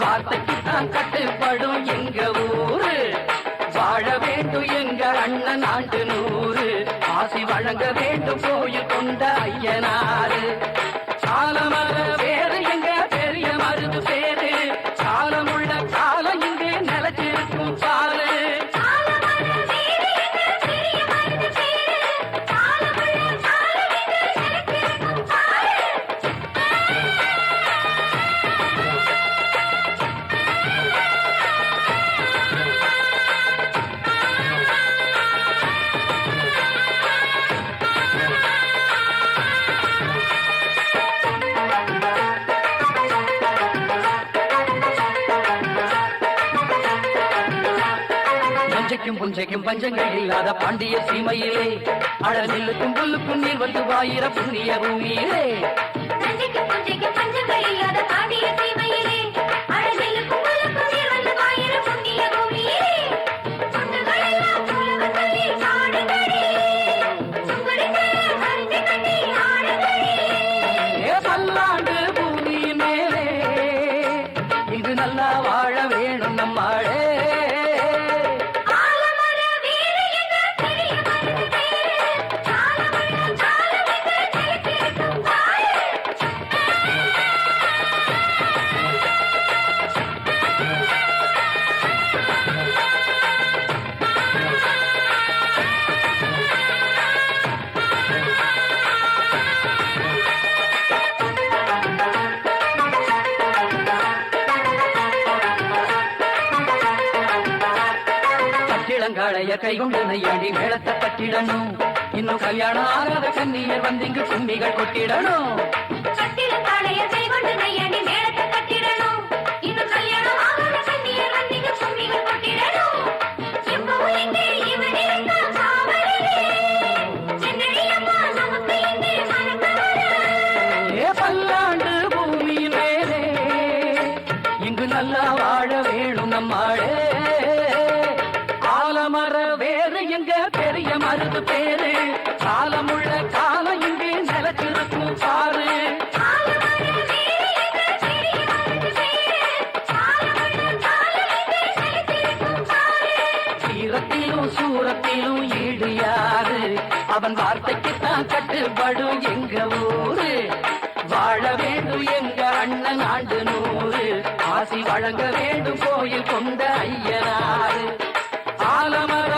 வார்த்தைக்கு தான் கட்டுப்படும் எங்க ஊரு. வாழ வேண்டும் எங்க அண்ணன் ஆண்டு 100. ஆசி வழங்க வேண்டும் கோயில் கொண்ட ஐயனாரு. சாலமர வேறு எங்க பெரிய மருது பேரு. சாலமுள்ள காலம் இங்கே நிலச்சிருக்கும் பாரு. புஞ்சைக்கும் பஞ்சங்கள் இல்லாத பாண்டிய சீமையிலே அடலுக்கும் புல்லுக்கும் நீர் வந்து வாயிர புண்ணிய பூமியிலே. பல்லாண்டு பூமி மேலே இது நல்லா வாழ வேணும் நம்மாளே. இளங்காளைய கைகொண்டு நையாடி மேளத்தை கட்டிடணும். இன்னும் கல்யாணம் ஆகாத கன்னியர் வந்து இங்கு கும்மிகள் கொட்டிடணும். பல்லாண்டு பூமி மேலே இங்கு நல்லா வாழ வேணும் நம்மாளே. ஆலமர வேறு எங்க பெரிய மருது பேரு. காலமுள்ள காலம் இங்கே நிலச்சிருக்கும் பாரு. சீரத்திலும் சூரத்திலும் ஈடு யாரு. அவன் வார்த்தைக்குத்தான் கட்டுப்படும் எங்க ஊரு. வாழ வேண்டும் எங்க அண்ணன் ஆண்டு 100. ஆசி வழங்க வேண்டும் கோயில் கொண்ட ஐயனாரு. ஆலமர